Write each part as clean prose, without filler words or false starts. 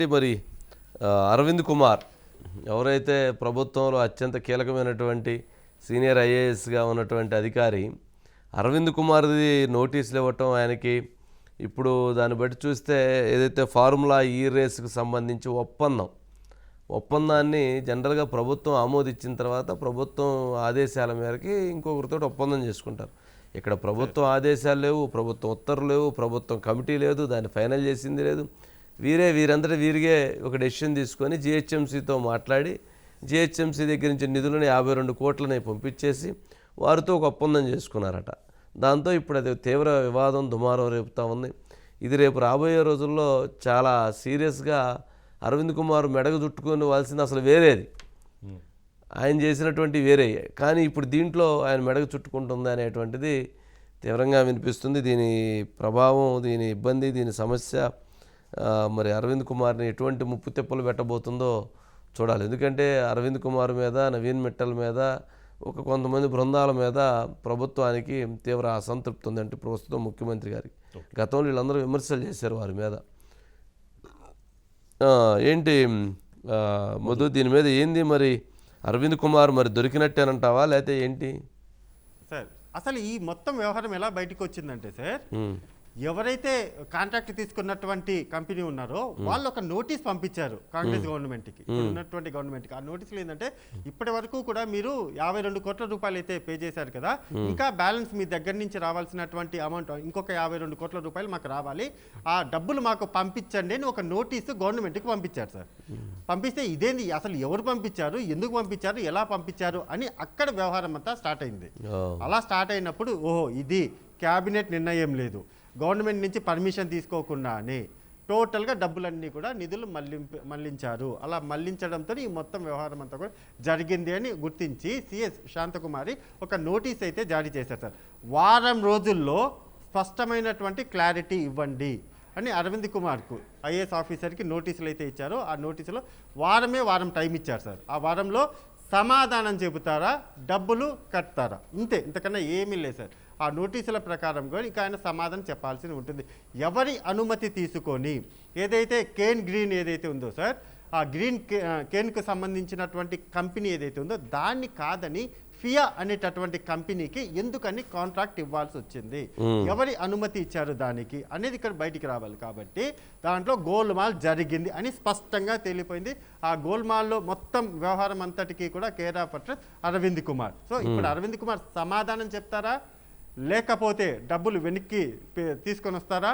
మరి అరవింద్ కుమార్ ఎవరైతే ప్రభుత్వంలో అత్యంత కీలకమైనటువంటి సీనియర్ ఐఏఎస్గా ఉన్నటువంటి అధికారి అరవింద్ కుమార్ది నోటీసులు ఇవ్వటం ఆయనకి ఇప్పుడు దాన్ని బట్టి చూస్తే ఏదైతే ఫార్ములా ఈ రేసుకు సంబంధించి ఒప్పందాన్ని జనరల్గా ప్రభుత్వం ఆమోదించిన తర్వాత ప్రభుత్వం ఆదేశాల మేరకి ఇంకొకరితో ఒప్పందం చేసుకుంటారు. ఇక్కడ ప్రభుత్వం ఆదేశాలు లేవు, ప్రభుత్వం ఉత్తర్వులు లేవు, ప్రభుత్వం కమిటీ లేదు, దాన్ని ఫైనల్ చేసింది లేదు. వీరందరూ వీరిగే ఒక డెసిషన్ తీసుకొని జిహెచ్ఎంసీతో మాట్లాడి జిహెచ్ఎంసీ దగ్గర నుంచి నిధులను 52 కోట్లని పంపించేసి వారితో ఒక ఒప్పందం చేసుకున్నారట. దాంతో ఇప్పుడు అది తీవ్ర వివాదం దుమారం రేపుతూ ఉంది. ఇది రేపు రాబోయే రోజుల్లో చాలా సీరియస్గా అరవింద్ కుమార్ మెడకు చుట్టుకోవాల్సింది అసలు వేరేది, ఆయన చేసినటువంటి వేరే, కానీ ఇప్పుడు దీంట్లో ఆయన మెడకు చుట్టుకుంటుంది అనేటువంటిది తీవ్రంగా వినిపిస్తుంది. దీని ప్రభావం, దీని ఇబ్బంది, దీని సమస్య మరి అరవింద్ కుమార్ని ఎటువంటి ముప్పు తెప్పలు పెట్టబోతుందో చూడాలి. ఎందుకంటే అరవింద్ కుమార్ మీద, నవీన్ మిట్టల్ మీద, కొంతమంది బృందాల మీద ప్రభుత్వానికి తీవ్ర అసంతృప్తి ఉంది. అంటే ప్రస్తుతం ముఖ్యమంత్రి గారికి గతంలో వీళ్ళందరూ విమర్శలు చేశారు వారి మీద. ఏంటి మధు, దీని మీద ఏంది మరి? అరవింద్ కుమార్ మరి దొరికినట్టేనంటావా లేకపోతే ఏంటి సార్? అసలు ఈ మొత్తం వ్యవహారం ఎలా బయటకు వచ్చిందంటే సార్, ఎవరైతే కాంట్రాక్ట్ తీసుకున్నటువంటి కంపెనీ ఉన్నారో వాళ్ళు ఒక నోటీస్ పంపించారు కాంగ్రెస్ గవర్నమెంట్కి, ఉన్నటువంటి గవర్నమెంట్కి. ఆ నోటీసులు ఏంటంటే ఇప్పటి వరకు కూడా మీరు 52 కోట్ల రూపాయలు అయితే పే చేశారు కదా, ఇంకా బ్యాలెన్స్ మీ దగ్గర నుంచి రావాల్సినటువంటి అమౌంట్ ఇంకొక 52 కోట్ల రూపాయలు మాకు రావాలి, ఆ డబ్బులు మాకు పంపించండి అని ఒక నోటీసు గవర్నమెంట్కి పంపించారు సార్. పంపిస్తే ఇదేంది, అసలు ఎవరు పంపించారు, ఎందుకు పంపించారు, ఎలా పంపించారు అని అక్కడ వ్యవహారం అంతా స్టార్ట్ అయింది. అలా స్టార్ట్ అయినప్పుడు ఓహో ఇది క్యాబినెట్ నిర్ణయం లేదు, గవర్నమెంట్ నుంచి పర్మిషన్ తీసుకోకుండానే టోటల్గా డబ్బులన్నీ కూడా నిధులు మళ్లించారు. అలా మళ్లించడంతో ఈ మొత్తం వ్యవహారం అంతా కూడా జరిగింది అని గుర్తించి సిఎస్ శాంతకుమారి ఒక నోటీస్ అయితే జారీ చేశారు సార్. వారం రోజుల్లో స్పష్టమైనటువంటి క్లారిటీ ఇవ్వండి అని అరవింద్ కుమార్కు ఐఏఎస్ ఆఫీసర్కి నోటీసులు అయితే ఇచ్చారు. ఆ నోటీసులో వారం టైం ఇచ్చారు సార్. ఆ వారంలో సమాధానం చెబుతారా, డబ్బులు కట్టారా, ఇంతే, ఇంతకన్నా ఏమీ లేదు సార్. ఆ నోటీసుల ప్రకారం కూడా ఇంకా ఆయన సమాధానం చెప్పాల్సి ఉంటుంది. ఎవరి అనుమతి తీసుకొని ఏదైతే కేన్ గ్రీన్ ఏదైతే ఉందో సార్, ఆ కేన్కు సంబంధించినటువంటి కంపెనీ ఏదైతే ఉందో దాన్ని కాదని ఫియా అనేటటువంటి కంపెనీకి ఎందుకని కాంట్రాక్ట్ ఇవ్వాల్సి వచ్చింది, ఎవరి అనుమతి ఇచ్చారు దానికి అనేది ఇక్కడ బయటికి రావాలి. కాబట్టి దాంట్లో గోల్మాల్ జరిగింది అని స్పష్టంగా తేలిపోయింది. ఆ గోల్మాల్లో మొత్తం వ్యవహారం అంతటికీ కూడా care of address Arvind Kumar. So ఇప్పుడు అరవింద్ కుమార్ సమాధానం చెప్తారా, లేకపోతే డబ్బులు వెనక్కి తీసుకొని వస్తారా,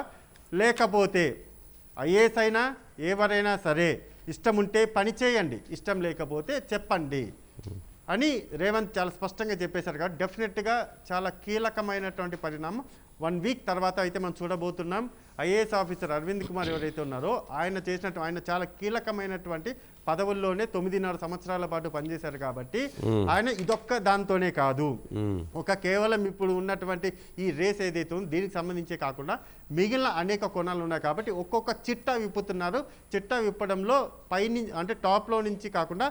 లేకపోతే ఐఏఎస్ అయినా ఎవరైనా సరే ఇష్టం ఉంటే పని చేయండి, ఇష్టం లేకపోతే చెప్పండి అని రేవంత్ చాలా స్పష్టంగా చెప్పేశారు. కాబట్టి డెఫినెట్గా చాలా కీలకమైనటువంటి పరిణామం 1 వీక్ తర్వాత అయితే మనం చూడబోతున్నాం. ఐఏఎస్ ఆఫీసర్ అరవింద్ కుమార్ ఎవరైతే ఉన్నారో ఆయన చాలా కీలకమైనటువంటి పదవుల్లోనే 9.5 సంవత్సరాల పాటు పనిచేశారు. కాబట్టి ఆయన ఇదొక్క దాంతోనే కాదు, ఒక కేవలం ఇప్పుడు ఉన్నటువంటి ఈ రేస్ ఏదైతే ఉందో దీనికి సంబంధించే కాకుండా మిగిలిన అనేక కోణాలు ఉన్నాయి. కాబట్టి ఒక్కొక్క చిట్టా విప్పుతున్నారు. చిట్టా విప్పడంలో పైనుంచి అంటే టాప్లో నుంచి కాకుండా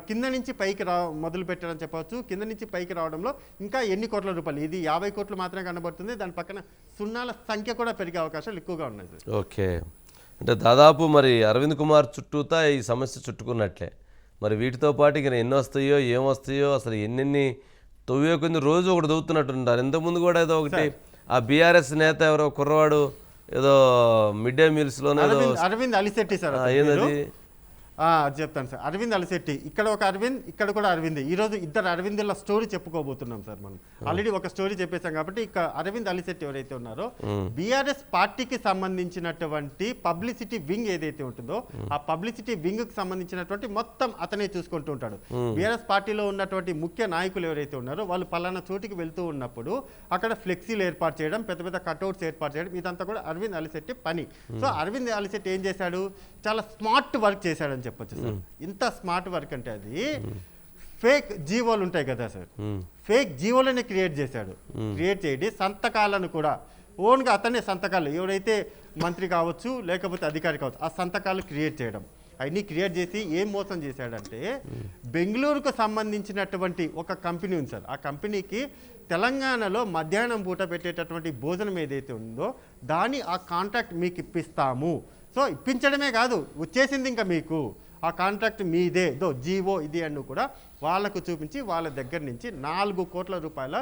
కింద నుంచి పైకి మొదలు పెట్టడం చెప్పవచ్చు. కింద నుంచి పైకి రావడంలో ఇంకా ఎన్ని కోట్ల రూపాయలు, ఇది 50 కోట్లు మాత్రమే కనబడుతుంది, దాని పక్కన సున్నాల సంఖ్య కూడా పెరిగే అవకాశాలు ఎక్కువగా ఉన్నాయి సార్. ఓకే, అంటే దాదాపు మరి అరవింద్ కుమార్ చుట్టూతా ఈ సమస్య చుట్టుకున్నట్లే. మరి వీటితో పాటు ఇక ఎన్ని వస్తాయో ఏమొస్తాయో, అసలు ఎన్నెన్ని తవ్వే కొన్ని రోజు ఒకటి తవ్వుతున్నట్టుంటారు. ఇంతకుముందు కూడా ఏదో ఒకటి ఆ బీఆర్ఎస్ నేత ఎవరో కుర్రవాడు ఏదో మిడ్ డే మీల్స్లోనే అరవింద్ అలిశెట్టి సార్, ఏంటది చెప్తాను సార్. అరవింద్ అలిశెట్టి, ఇక్కడ ఒక అరవింద్, ఇక్కడ కూడా అరవింద్. ఈరోజు ఇద్దరు అరవింద్ల స్టోరీ చెప్పుకోబోతున్నాం సార్. మనం ఆల్రెడీ ఒక స్టోరీ చెప్పేశాం కాబట్టి ఇక అరవింద్ అలిశెట్టి ఎవరైతే ఉన్నారో బీఆర్ఎస్ పార్టీకి సంబంధించినటువంటి పబ్లిసిటీ వింగ్ ఏదైతే ఉంటుందో ఆ పబ్లిసిటీ వింగ్ కి సంబంధించినటువంటి మొత్తం అతనే చూసుకుంటూ ఉంటాడు. బీఆర్ఎస్ పార్టీలో ఉన్నటువంటి ముఖ్య నాయకులు ఎవరైతే ఉన్నారో వాళ్ళు పలానా చోటికి వెళ్తూ ఉన్నప్పుడు అక్కడ ఫ్లెక్సీలు ఏర్పాటు చేయడం, పెద్ద పెద్ద కట్అవుట్స్ ఏర్పాటు చేయడం, ఇదంతా కూడా అరవింద్ అలిశెట్టి పని. సో అరవింద్ అలిశెట్టి ఏం చేశాడు, చాలా స్మార్ట్ వర్క్ చేశాడని చెప్పొచ్చు సార్. ఇంత స్మార్ట్ వర్క్ అంటే అది ఫేక్ జీవోలు ఉంటాయి కదా సార్, ఫేక్ జీవోలని క్రియేట్ చేశాడు. క్రియేట్ చేయండి సంతకాలను కూడా ఓన్గా అతనే సంతకాలు, ఎవరైతే మంత్రి కావచ్చు లేకపోతే అధికారి కావచ్చు, ఆ సంతకాలు క్రియేట్ చేయడం, అవన్నీ క్రియేట్ చేసి ఏం మోసం చేశాడంటే బెంగళూరుకు సంబంధించినటువంటి ఒక కంపెనీ ఉంది సార్. ఆ కంపెనీకి తెలంగాణలో మధ్యాహ్నం పూట పెట్టేటటువంటి భోజనం ఏదైతే ఉందో దాన్ని ఆ కాంట్రాక్ట్ మీకు ఇప్పిస్తాము, సో ఇప్పించడమే కాదు, వచ్చేసింది ఇంకా మీకు ఆ కాంట్రాక్ట్ మీదే, జీవో ఇది అని కూడా వాళ్ళకు చూపించి వాళ్ళ దగ్గర నుంచి 4 కోట్ల రూపాయల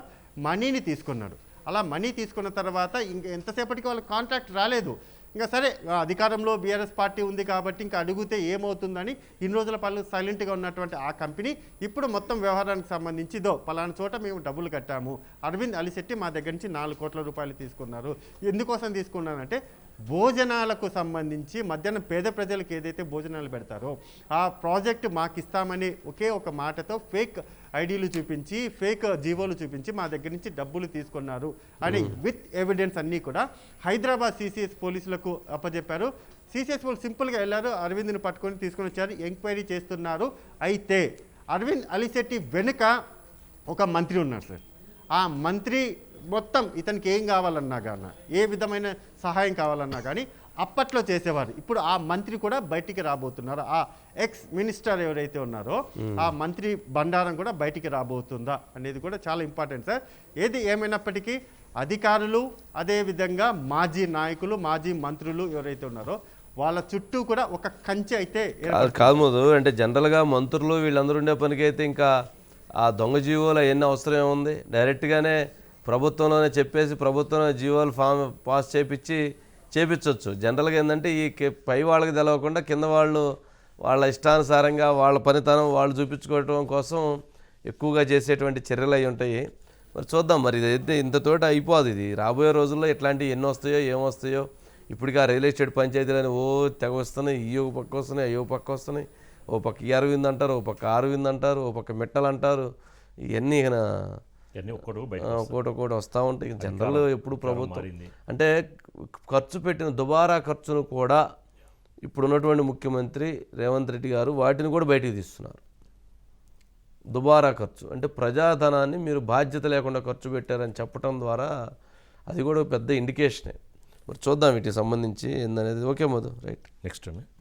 మనీని తీసుకున్నాడు. అలా మనీ తీసుకున్న తర్వాత ఇంకా ఎంతసేపటికి వాళ్ళకి కాంట్రాక్ట్ రాలేదు. ఇంకా సరే అధికారంలో బీఆర్ఎస్ పార్టీ ఉంది కాబట్టి ఇంకా అడిగితే ఏమవుతుందని ఇన్ని రోజుల పాటు సైలెంట్గా ఉన్నటువంటి ఆ కంపెనీ ఇప్పుడు మొత్తం వ్యవహారానికి సంబంధించి పలానా చోట మేము డబ్బులు కట్టాము, అరవింద్ అలిశెట్టి మా దగ్గర నుంచి 4 కోట్ల రూపాయలు తీసుకున్నారు. ఎందుకోసం తీసుకున్నానంటే భోజనాలకు సంబంధించి మధ్యాహ్నం పేద ప్రజలకు ఏదైతే భోజనాలు పెడతారో ఆ ప్రాజెక్టు మాకు ఇస్తామని ఒకే ఒక మాటతో ఫేక్ ఐడీలు చూపించి ఫేక్ జీవోలు చూపించి మా దగ్గర నుంచి డబ్బులు తీసుకున్నారు అని విత్ ఎవిడెన్స్ అన్నీ కూడా హైదరాబాద్ సిసిఎస్ పోలీసులకు అప్పచెప్పారు. సిసిఎస్ పోలీసు సింపుల్గా వెళ్ళారు, అరవింద్ని పట్టుకొని తీసుకొని వచ్చారు, ఎంక్వైరీ చేస్తున్నారు. అయితే అరవింద్ అలిశెట్టి వెనుక ఒక మంత్రి ఉన్నారు సార్. ఆ మంత్రి మొత్తం ఇతనికి ఏం కావాలన్నా కానీ, ఏ విధమైన సహాయం కావాలన్నా కానీ అప్పట్లో చేసేవారు. ఇప్పుడు ఆ మంత్రి కూడా బయటికి రాబోతున్నారు. ఆ ఎక్స్ మినిస్టర్ ఎవరైతే ఉన్నారో ఆ మంత్రి బండారం కూడా బయటికి రాబోతుందా అనేది కూడా చాలా ఇంపార్టెంట్ సార్. ఏది ఏమైనప్పటికీ అధికారులు, అదేవిధంగా మాజీ నాయకులు, మాజీ మంత్రులు ఎవరైతే ఉన్నారో వాళ్ళ చుట్టూ కూడా ఒక కంచె అయితే కాదు మోదు. అంటే జనరల్గా మంత్రులు వీళ్ళందరూ ఉండే పనికైతే ఇంకా ఆ దొంగ జీవోలు అవన్నీ అవసరం ఏముంది? డైరెక్ట్గానే ప్రభుత్వంలోనే చెప్పేసి ప్రభుత్వంలో జీవోలు పాస్ చేపించవచ్చు. జనరల్గా ఏంటంటే ఈ పై వాళ్ళకి తెలవకుండా కింద వాళ్ళు వాళ్ళ ఇష్టానుసారంగా వాళ్ళ పనితనం వాళ్ళు చూపించుకోవటం కోసం ఎక్కువగా చేసేటువంటి చర్యలు అవి ఉంటాయి. మరి చూద్దాం, మరి ఇదైతే ఇంతతోటి అయిపోదు. ఇది రాబోయే రోజుల్లో ఇట్లాంటివి ఎన్ని వస్తాయో ఏమొస్తాయో. ఇప్పటికీ ఆ రియల్ ఎస్టేట్ పంచాయతీలని తెగ వస్తున్నాయి, ఈ ఒక పక్క వస్తున్నాయి, అయ్యో పక్క వస్తున్నాయి. ఓ పక్క ఈ అరవింద్ అంటారు, ఓ పక్క అరవింద్ అంటారు, ఓ పక్క మెట్టలు అంటారు. ఇవన్నీ ఒక్కోటి వస్తూ ఉంటాయి. జనరల్ ఎప్పుడు ప్రభుత్వం అంటే ఖర్చు పెట్టిన దుబారా ఖర్చును కూడా ఇప్పుడున్నటువంటి ముఖ్యమంత్రి రేవంత్ రెడ్డి గారు వాటిని కూడా బయటికి తీస్తున్నారు. దుబారా ఖర్చు అంటే ప్రజాధనాన్ని మీరు బాధ్యత లేకుండా ఖర్చు పెట్టారని చెప్పడం ద్వారా అది కూడా పెద్ద ఇండికేషనే. మరి చూద్దాం వీటికి సంబంధించి ఏందనేది. Okay Madhu, right. నెక్స్ట్